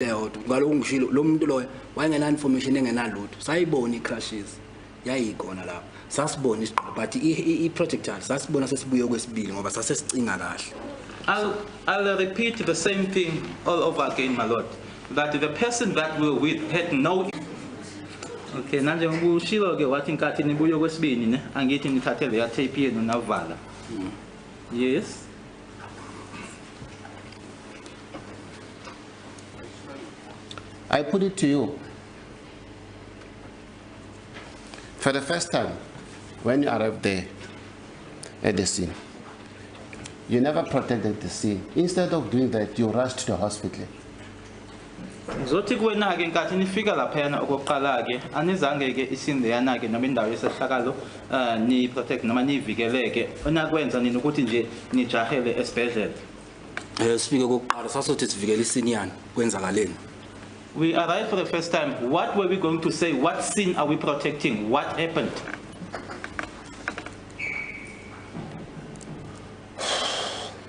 ngaloko ngishilo lo muntu loyo wayengena information engenalutho sayibona icrashes yayikhona lapha sasibona isiqo but i-projectile sasibona sesibuye kwesibili ngoba sasesicinga kahle. I'll repeat the same thing all over again, my lord, that the person that we were with had no. Okay, nanje ngikushilo ke wathi inkathi nibuye kwesibini ne angithi ngithathe le tape yenu navala. Yes. I put it to you. For the first time, when you arrived there at the scene, you never protected the scene. Instead of doing that, you rushed to the hospital. Zothi kuwena ke inkathi nifika lapha yana okoqala ke anizange ke isinde yana ke noma indawo yesehlakalo ni protect noma nivikeleke onakwenza nini ukuthi nje nijahele esibhedlela. Sifike kokuqala sasothi sivikele isini yani kwenzakaleni. We arrived for the first time. What were we going to say? What scene are we protecting? What happened?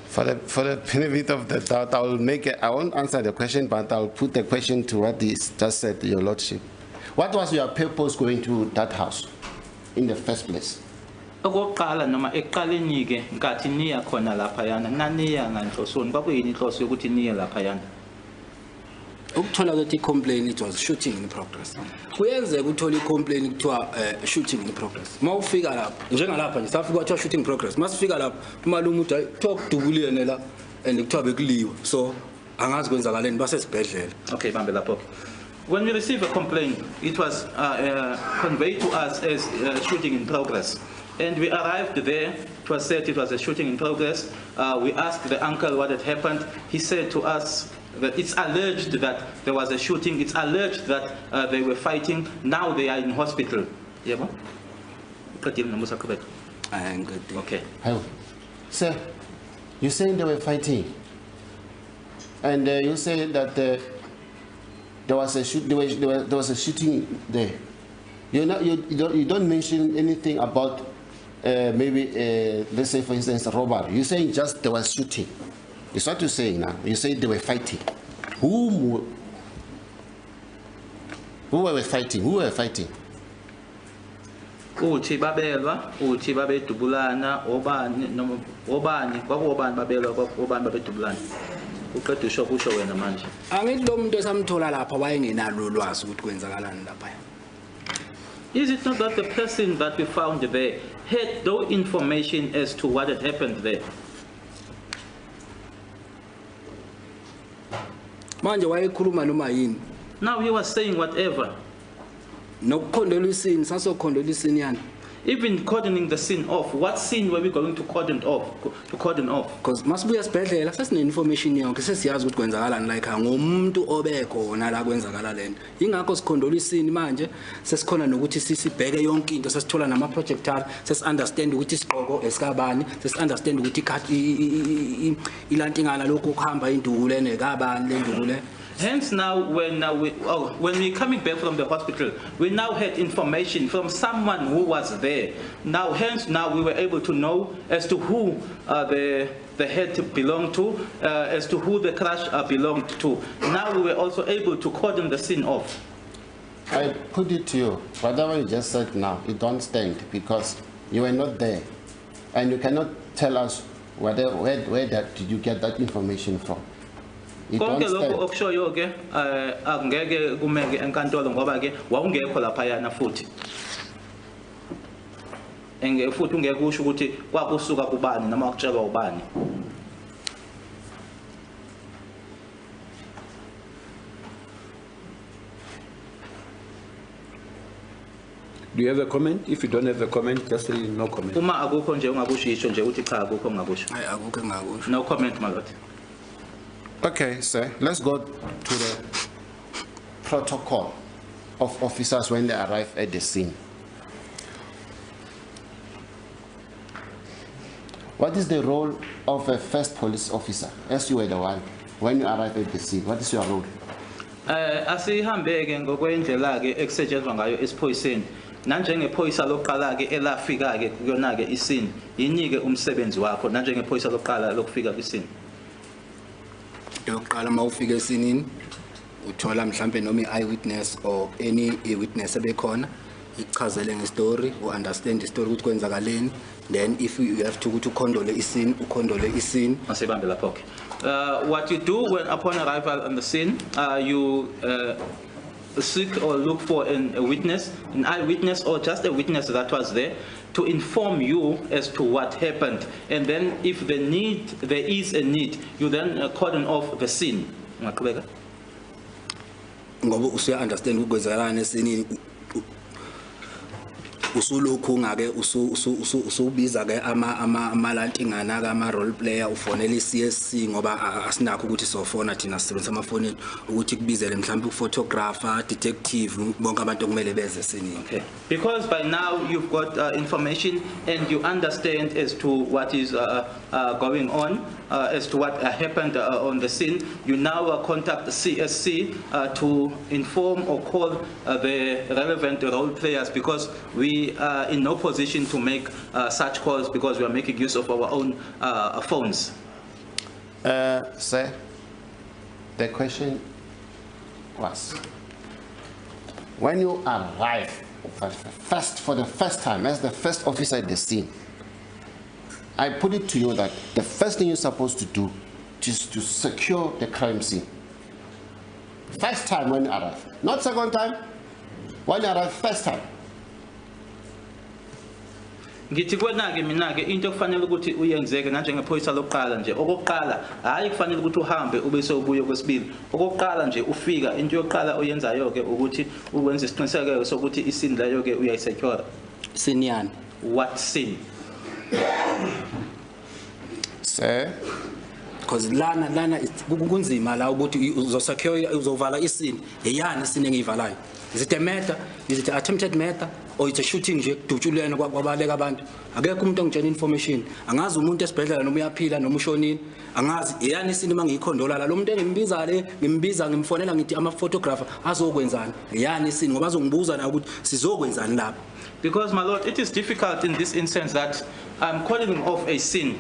For the benefit of the doubt, I won't answer the question, but I'll put the question to what is just said, Your Lordship. What was your purpose going to that house in the first place? Okokuqala noma eqaleni ke nkathi niya khona lapha yana naniya nganhlosoni kwakuyini inhloso yokuthi niye lapha yana? Ukuthola ukuthi complaint it was shooting in progress. Kuyenzeka uthola icomplaint kuthiwa shooting in progress. Mawufika lapha njengalapha nje safika kuthiwa shooting in progress. Masifika lapha umalume uthi kuthiwa kudubulene la and kuthiwa bekuliwa. So angazi kwenzakaleni basesibhedlela. Okay, bambe lapho. When we receive a complaint, it was conveyed to us as shooting in progress. And we arrived there, it was said it was a shooting in progress. We asked the uncle what had happened. He said to us that it's alleged that there was a shooting, it's alleged that they were fighting, now they are in hospital. Yeah, okay. Sir, you saying they were fighting, and you say that there was a shooting there. You don't mention anything about maybe let's say for instance robbery. You saying just there was shooting. It's what you're saying now. You say they were fighting. Who were fighting? Who were fighting? Uthi babelwa, uthi babedubulana, obani babelwa, obani babedubulana. Uqeda usho kusho wena manje. Angithi lo muntu esamthola lapha wayengenalo ulwazi ukuthi kwenzakalani lapha. Is it not that the person that we found there had no information as to what had happened there? Manje wayekhuluma noma yini. Now he was saying whatever. Nokukhondola isini sasokhondola isini yani. Even cordoning the scene off. What scene were we going to cordon off? Because masibuya esibhedlela sesine information yonke sesiyazi ukuthi kwenzakalani la ekhaya ngomuntu obekhona la kwenzakala lento. Ingakho sikhondola isini manje sesikhona nokuthi sisibheke yonke into sesithola nama projectile understand ukuthi isiqoko esikabani understand ukuthi ilantingana lokho kuhamba induku lene kabani lenduku le. Hence now, when we're coming back from the hospital, we now had information from someone who was there. Now, hence now we were able to know as to who the head belonged to, as to who the crash belonged to. Now we were also able to cordon the scene off. I put it to you, whatever you just said now, it don't stand because you were not there. And you cannot tell us where did you get that information from. Konke lokho okushoyo ke angeke kumeke enkantolo ngoba ke wawungekho lapha yana futhi futhi ungeke usho ukuthi kwakusuka kubani noma kutshelwa ubani. Do you have a comment? If you don't have a comment, just say no comment. Uma akukho nje ungakushisho nje uthi cha akukho ngakusho. Hayi akukho ngakusho. No comment, my lord. Okay, sir, let's go to the protocol of officers when they arrive at the scene. What is the role of a first police officer, as you were the one, when you arrive at the scene? What is your role? Asihambeke ngokwendlela keekusetshenzwa ngayo esiphoyiseni. Nanjengephoyisa lokuqala ke elafika ke kuyona ke isini. Yini ke umsebenzi wakho nanjengephoyisa lokuqala lokufika kwisini? Yokuqala mawufika esinini uthola mhlambe noma eyewitness or any witness ebekhona ichazele ngestory understand the story ukuthi kwenzakaleni, then if you have to ukhondole iscene ukhondole iscene. Masibambe lapho ke. What you do when upon arrival on the scene, you seek or look for a witness, an eyewitness or just a witness that was there to inform you as to what happened. And then if there is a need, you then cordon off the scene. Ngoba usuya understand ukwenzakalani esini usulokhu ngake usubiza ke amalantingana ka ama role player ufonela iCSC ngoba asinakho ukuthi sofona thina sisebenzisa amafonini ukuthi kubizele mhlawumbe uphotographer, detective, bonke abantu okumele beze esini. Okay, because by now you've got information and you understand as to what is going on, as to what happened on the scene. You now contact the CSC to inform or call the relevant role players, because we are in no position to make such calls because we are making use of our own phones. Sir, the question was, when you arrive for the first time as the first officer at the scene, I put it to you that the first thing you're supposed to do is to secure the crime scene. First time when you arrive, not second time, when you arrive first time. Ngithi kwena ke mina ke into kufanele ukuthi uyenzeke na njengephoyisa lokuqala nje, okokuqala hayi kufanele ukuthi uhambe ube sobuye kwesibili. Okokuqala nje ufika into yokuqala oyenzayo ke ukuthi uwenze isiqiniseko sokuthi isini leyo ke uyayisecure. Siniyani? What scene? Sir, because lana kunzima la ukuthi uzosecure uzovala isini eyani isini engiyivalayo. Is it a murder? Is it an attempted murder? Or it's a shooting nje kudutshulene kwabaleka abantu? Akekho umuntu ongitshela information. Angazi umuntu esibhedlela noma uyaphila noma ushonini. Angazi eyani isini mangiyikhondola la lo muntu engimbiza le ngimbiza ngimfonela ngithi ama photographer azokwenzana. Eyani isini ngoba azongibuza na ukuthi sizokwenzani lapha. Because my lord, it is difficult in this instance that I'm calling off a scene.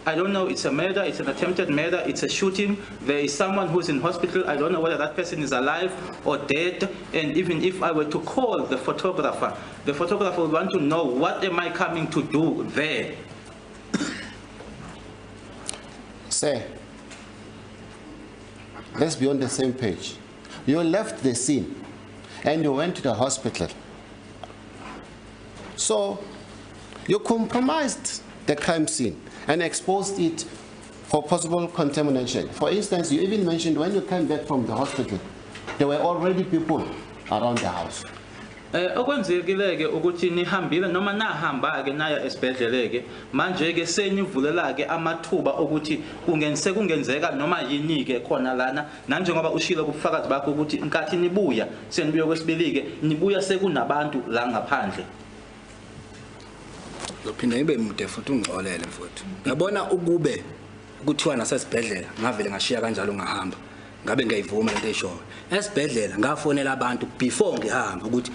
I don't know, it's a murder, it's an attempted murder, it's a shooting. There is someone who's in hospital. I don't know whether that person is alive or dead. And even if I were to call the photographer would want to know, what am I coming to do there? Sir, let's be on the same page. You left the scene and you went to the hospital. So you compromised the crime scene and exposed it for possible contamination. For instance, you even mentioned when you came back from the hospital, there were already people around the house. Okwenzekileke ukuthi nihambile noma nahamba ke naya esibhedleleke manje ke senivulela ke amathuba ukuthi kungenzeka noma yini ke khona lana nanjengoba ushilo kubufakazi bakho ukuthi inkathi nibuya senibuye kwesibili ke nibuya sekunabantu la ngaphandle. Lophinda ibe mude futhi ungcolele mfowethu. Ngiyabona ukube ukuthiwa nasesibhedlela ngavele ngashiya kanjalo ngahamba. Ngabe ngiyayivuma lento eshoyo. Esibhedlela ngafonela abantu before ngihamba ukuthi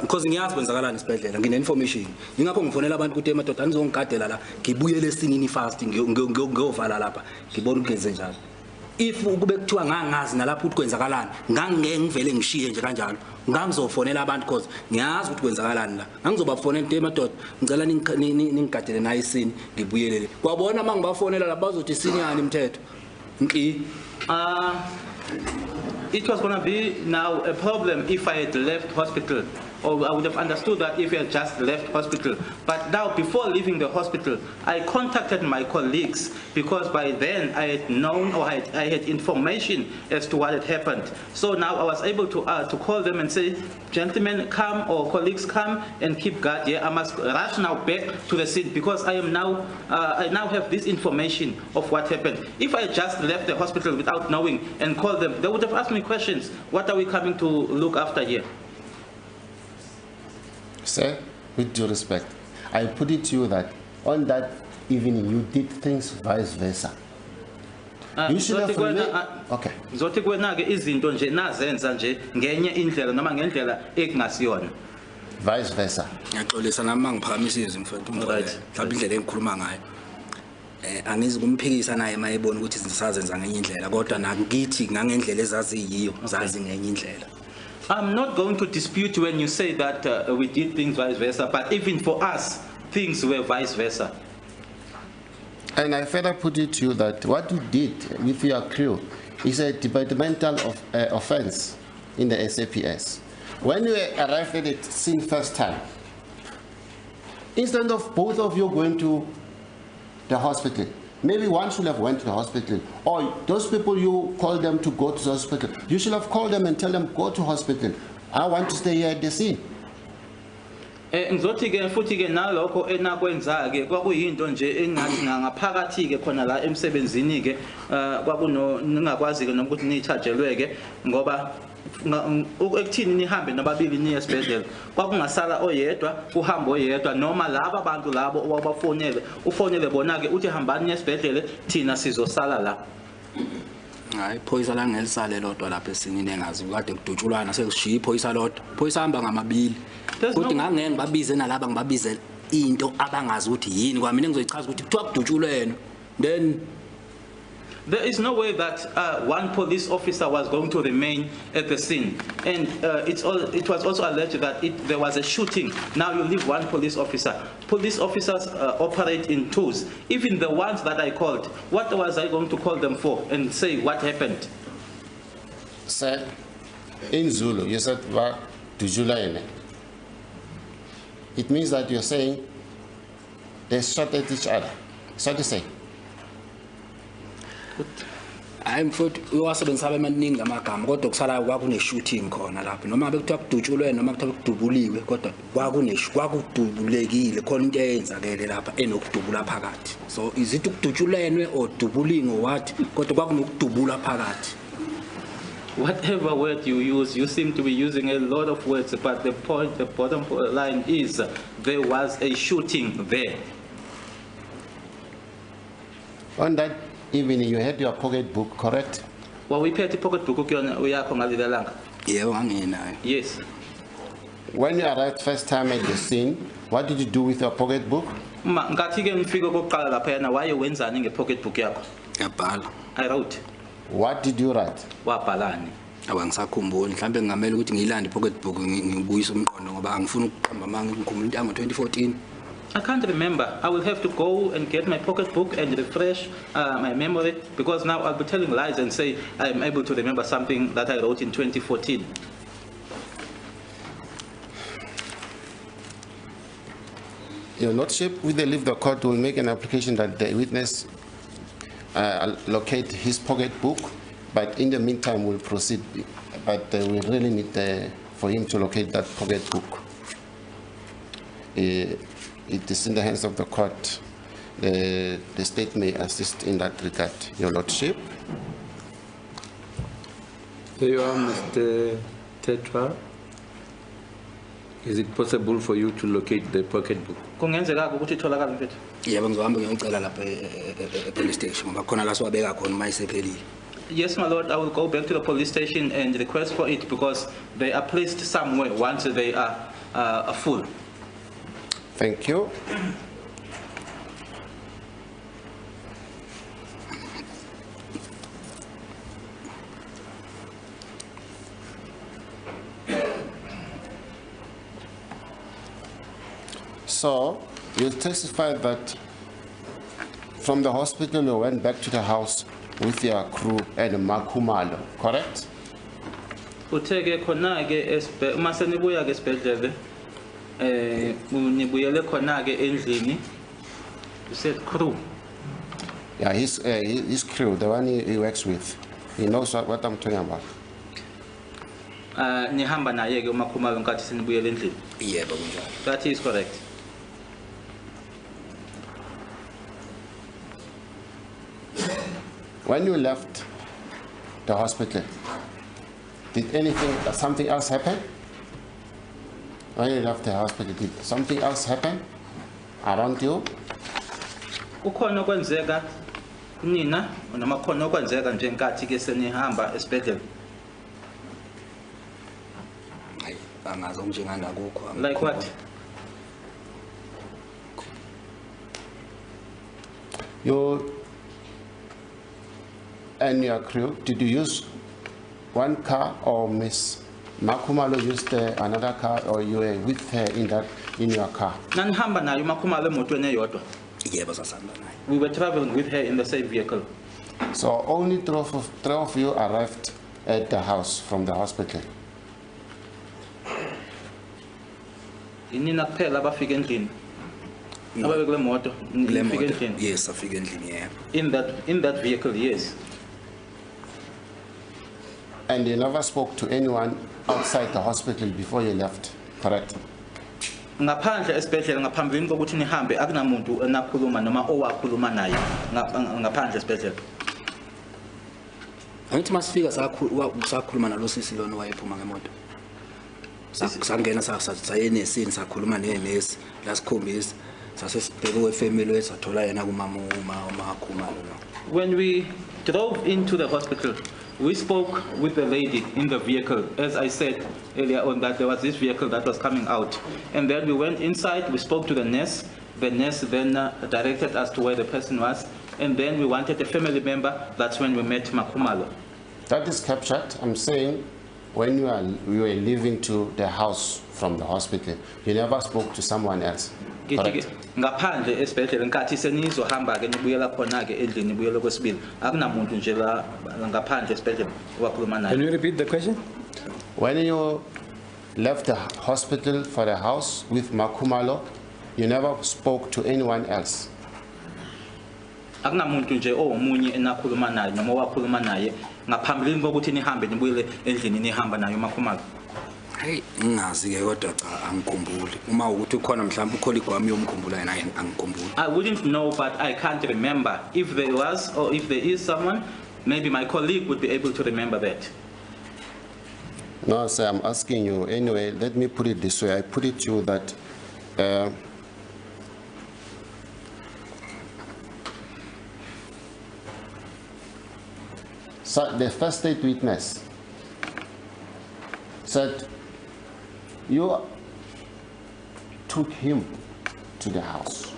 because ngiyazi kwenzakalani esibhedlela ngine information. Ingakho ngifonela abantu ukuthi emadoda anizongigadela la ngibuyele esinini fast ngiyovala lapha ngibona ukwenze njalo. If ukube kuthiwa ngangazi nalapho ukuthi kwenzakalani ngangeke ngivele ngishiye nje kanjalo ngangizofonela abantu because ngiyazi ukuthi kwenzakalani la ngangizobafonela into emadoda ngicela ningigadele nayo isini ngibuyelele kwabona mangibafonela lapha bazothi isini yani imithetho nki. It was going to be now a problem if I had left hospital, or I would have understood that if I had just left hospital. But now, before leaving the hospital, I contacted my colleagues because by then I had known or I had information as to what had happened. So now I was able to call them and say, gentlemen, come, or colleagues, come and keep guard here. I must rush now back to the scene because I now have this information of what happened. If I had just left the hospital without knowing and called them, they would have asked me questions. What are we coming to look after here? Sir, with due respect, I put it to you that on that evening you did things vice versa. You should have okay. Zothi kwena ke izinto nje nazenza nje ngenye indlela noma ngendlela ekungasiyona. Vice versa. Ngiyaxolisa nami mangiphakamisa mfowethu umfowethu. Mhlawumbe indlela engikhuluma ngayo. angizi kumphikisa naye mayebona ukuthi sisazenza ngenye indlela kodwa nakithi ngangendlela ezaziyiyo zazi ngenye indlela. I'm not going to dispute when you say that we did things vice versa, but even for us, things were vice versa. And I further put it to you that what you did with your crew is a departmental offense in the SAPS. When you arrived at the scene first time, instead of both of you going to the hospital, maybe one should have went to the hospital, or those people you called them to go to the hospital, you should have called them and tell them, go to hospital. I want to stay here at the scene. Ngizothi ke futhi ke nalokho enakwenza ke kwakuyinto nje engathi ngaphakathi ke khona la emsebenzini ke kwakuno ningakwazi ke nokuthi nichajelwe ke ngoba ekuthini nihambe nababili niye esibhedlela kwakungasala oyedwa kuhamba oyedwa noma laba bantu labo owabafonele ufonele bona ke uthi hambani niye esibhedlela thina sizosala la. Hayi phoyisa la ngelisale lodwa lapha esingine engazi kade kudutshulwana sekushiya iphoyisa lodwa phoyisa hamba ngamabili kodwa ngangeke ngibabize nalaba ngibabize into abangazi ukuthi yini kwamina ngizoyichaza ukuthi kuthiwa kudutshulwena then there is no way that one police officer was going to remain at the scene, and it was also alleged that there was a shooting. Now you leave one police officer. Police officers operate in twos. Even the ones that I called, what was I going to call them for and say what happened? Sir, in Zulu, you said what to July. It means that you're saying they shot at each other. So to say. I'm mfowethu uyawasebenzisa abamaningi amagama kodwa kusala kwakune shooting khona lapho noma bekuthiwa kudutshulwe noma kuthiwa kudubuliwe kodwa kwakudubulekile khona into eyenzakele lapha enokudubula phakathi so is it ukudutshulwenwe or dubuling or what kodwa kwakunokudubula phakathi. Whatever word you use, you seem to be using a lot of words, but the bottom line is there was a shooting there. On that evening, you had your pocketbook, correct? Well, we paid the pocketbook. Yes. When you arrived first time at the scene, what did you do with your pocketbook? I wrote. What did you write? Awangisakhumbuli mhlambe ngamele ukuthi ngiyilande pocketbook ngibuyise umqondo ngoba angifuni ukuqamba manje ngikhumbula into yango 2014. I can't remember. I will have to go and get my pocketbook and refresh my memory because now I'll be telling lies and say I'm able to remember something that I wrote in 2014. Your Lordship, with the leave the court, will make an application that the witness locate his pocketbook, but in the meantime we'll proceed. But we really need for him to locate that pocketbook. It is in the hands of the court. The state may assist in that regard, Your Lordship. There you are, Mr. Tetra. Is it possible for you to locate the pocketbook? Yebo ngizohamba ngiyocela lapha police station ngoba khona la siwabeka khona mayisephelile. Yes, my lord, I will go back to the police station and request for it because they are placed somewhere once they are full. Thank you. So, you testified that from the hospital you went back to the house with your crew and Makumalo, correct? Uteke khona ke mase nibuya ke esibhedlele nibuyele khona ke endlini. You said crew. Yeah, his crew, the one he works with. He knows what I'm talking about. Nihamba naye ke uMakhumalo nkathi sinibuyele endlini. Yebo kunjalo. That is correct. When you left the hospital, did something else happen? When you left the hospital, did something else happen around you? Kukhona okwenzeka nina noma khona okwenzeka nje nkathi ke senihamba esibhedlela. Hayi angazi njenganda kukho. Like what? You and your crew, did you use one car, or Miss Makumalo used another car, or you were with her in your car? Nanihamba nayo uMakhumalo emotweni eyodwa. Yebo sasihamba naye. We were traveling with her in the same vehicle. So only three of you arrived at the house from the hospital. Inina kuphela abafika endlini. Ababe kule moto nifika endlini. Yes, afika endlini yebo. In that vehicle, yes. And you never spoke to anyone outside the hospital before you left, correct? Ngaphandle esibhedlela ngaphambilini kokuthi nihambe akunamuntu enakhuluma noma owakhuluma naye ngaphandle esibhedlela. Angithi masifika sakhuluma nalo sisi lona wayephuma ngemoto. Sangena sayenesini sakhuluma nenesi lasikhombisa sasesibheke wefamily wethu sathola yena kumama uMakhumalo. When we drove into the hospital, we spoke with the lady in the vehicle. As I said earlier on, that there was this vehicle that was coming out. And then we went inside, we spoke to the nurse. The nurse then directed us to where the person was. And then we wanted a family member. That's when we met Makhumalo. That is captured. I'm saying when you were leaving to the house from the hospital, you never spoke to someone else. Ngaphandle esibhedlela nkathi senizohamba ke nibuyela khona ke endlini nibuyela kwesibili akunamuntu nje la ngaphandle esibhedlela wakhuluma naye. Can you repeat the question? When you left the hospital for the house with Makhumalo, you never spoke to anyone else. Akunamuntu nje omunye enakhuluma naye noma wakhuluma naye ngaphambilini kokuthi nihambe nibuyele endlini nihamba naye uMakhumalo. Hey, ngingazi ke kodwa cha angikhumbuli. Uma ukuthi ukhona mhlawumbe ucolleague wami yomkhumbula yena angikhumbuli. I wouldn't know, but I can't remember. If there was or if there is someone, maybe my colleague would be able to remember that. No, sir, I'm asking you. Anyway, let me put it this way. I put it to you that so the first state witness said you took him to the house.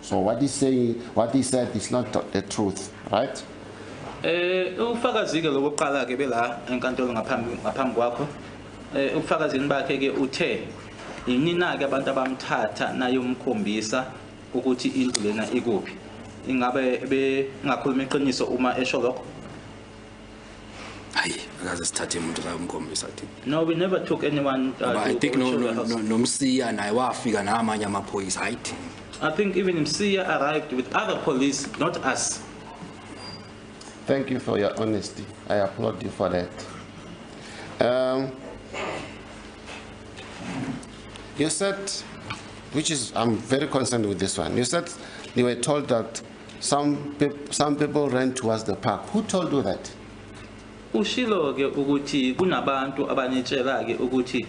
So what he said is not the truth, right? Ufakazi ke lokuqala ke bela enkantolo ngaphambi kwakho. Ufakazini bakhe ke uthe inina ke abantu abamthatha naye umkhombisa ukuthi indlu lena ikuphi. Ingabe bengakhuluma iqiniso uma esho lokho? No, we never took anyone. I think nomsiya naye wafika namanye amaphoyisa ayithi. I think even Msiya arrived with other police, not us. Thank you for your honesty. I applaud you for that. You said, which is, I'm very concerned with this one. You said you were told that some people ran towards the park. Who told you that? Ushilo ke ukuthi kunabantu abanetshela ke ukuthi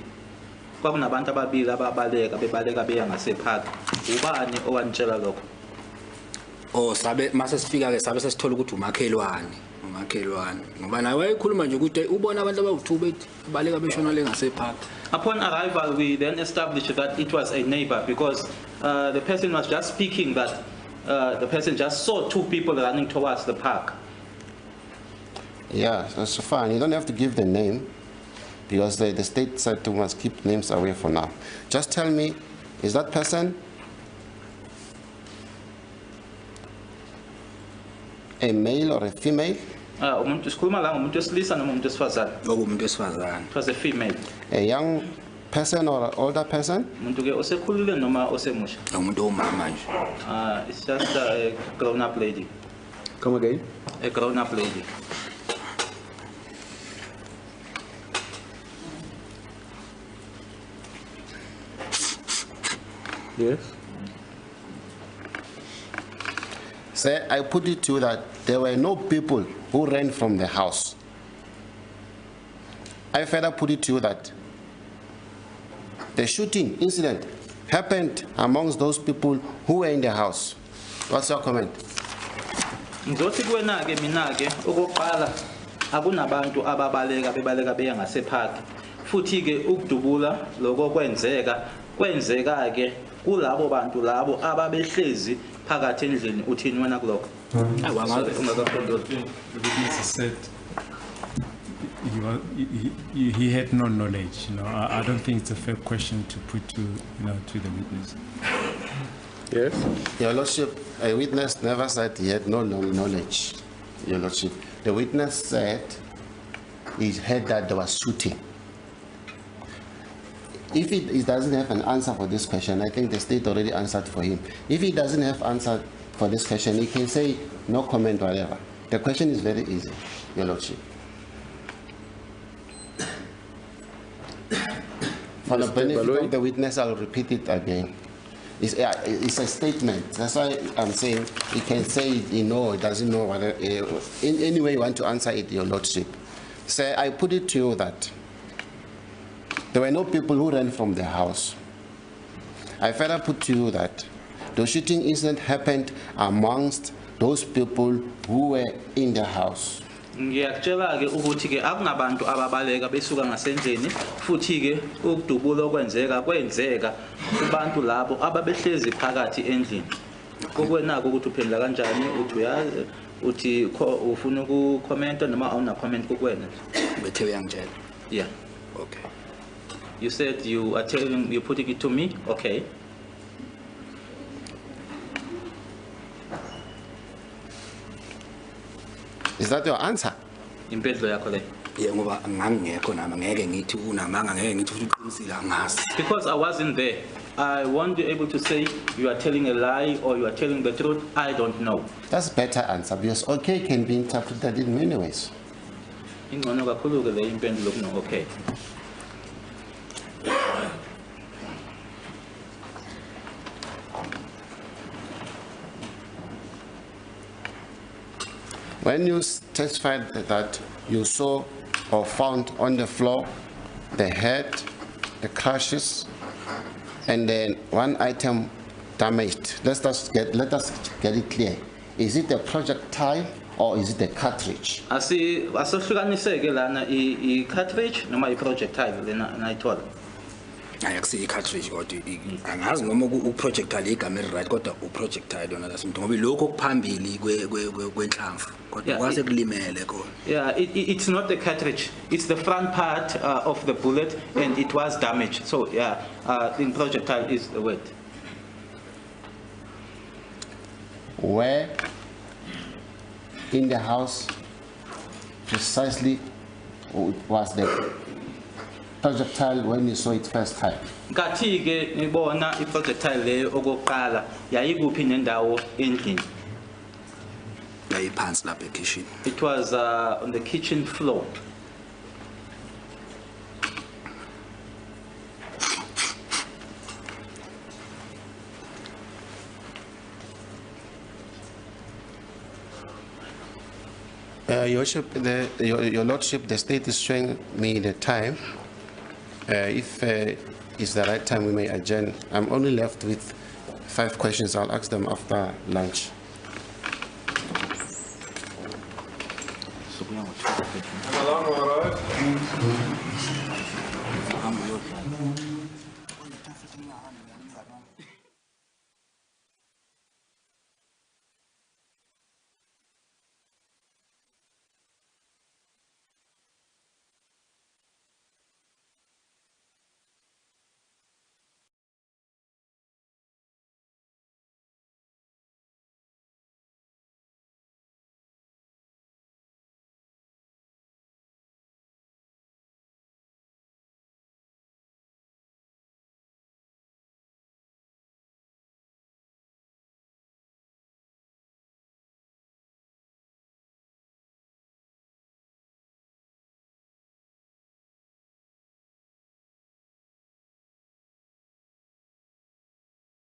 kwakunabantu ababili ababaleka beya ngasepark. Ubani owanitshela lokho? Oh, sabe mase sifika ke sabe sesithola ukuthi umakhelwane ngoba naye wayekhuluma nje ukuthi ubona abantu abawu2 bethi baleka beshona le ngasepark. Upon arrival, we then established that it was a neighbor because the person was just speaking that the person just saw 2 people running towards the park. Yeah, that's fine. You don't have to give the name because the state said we must keep names away for now. Just tell me, is that person a male or a female? Umuntu sikhuluma la ngomuntu wesilisa noma umuntu wesifazane? Okumuntu wesifazane. It was a female. A young person or an older person? Umuntu ke osekhulile noma osemusha? Umuntu omama nje. It's just a grown-up lady. Come again? A grown-up lady. Yes. Say, I put it to you that there were no people who ran from the house. I further put it to you that the shooting incident happened amongst those people who were in the house. What's your comment? Ngizothi kuwena ke mina ke okoqala akunabantu ababaleka beya ngasepark. Futhi ke ukudubula lokho kwenzeka ke kulabo bantu labo ababehlezi phakathi endlini uthini wena kuloko? The witness said he had no knowledge. I don't think it's a fair question to put to to the witness. Yes. Your Lordship, a witness never said he had no knowledge, Your Lordship. The witness said he heard that there was shooting. If he doesn't have an answer for this question, I think the state already answered for him. If he doesn't have answer for this question, he can say no comment, whatever. The question is very easy, Your Lordship. For the benefit of the witness, I'll repeat it again. It's a statement. That's why I'm saying he can say he knows, he doesn't know. In any way you want to answer it, Your Lordship. Say, I put it to you that there were no people who ran from the house. I further put to you that the shooting incident happened amongst those people who were in the house. Ngiyakutshela ke ukuthi ke akunabantu ababaleka besuka ngasendlini futhi ke ukudubula kwenzeka kubantu labo ababehlezi phakathi endlini. Kokwenako ukuthi uphendula kanjani uthi uyazi uthi ufuna ukukhomenta noma awuna comment kokwena? Bethe uyangitshela. Yeah. Okay. You said you are telling, you're putting it to me? Okay. Is that your answer? Impendulo yakho le. Yeah, ngoba ngangekho nami ngeke ngithi unamanga ngeke ngithi futhi uqinisile angazi. Because I wasn't there. I won't be able to say you are telling a lie or you are telling the truth. I don't know. That's a better answer because okay can be interpreted in many ways. Ingcono kakhulu ke le impendulo kuno okay. When you testified that you saw or found on the floor the head, the crushes, and then one item damaged, let us get it clear. Is it a projectile or is it a cartridge? Asihlukaniseke lana I cartridge noma I projectile lena nayithola. Ayakusi I-cartridge kodwa angazi noma u-projectile igama right kodwa u-projectile yona lasimntu ngoba lokho okuphambili kwenhlamvu kodwa kwase kulimele khona. Yeah, it's not the cartridge. It's the front part of the bullet and it was damaged. So yeah, the projectile is the word. Where in the house precisely was the projectile when you saw it first time? Ngathi ke ngibona I-projectile leyo okokuqala yayikuphi nendawo endlini? Yayiphansi lapha e-kitchen. It was on the kitchen floor. Your Lordship, the state is showing me the time. If it's the right time, we may adjourn. I'm only left with 5 questions. I'll ask them after lunch. Along, all right.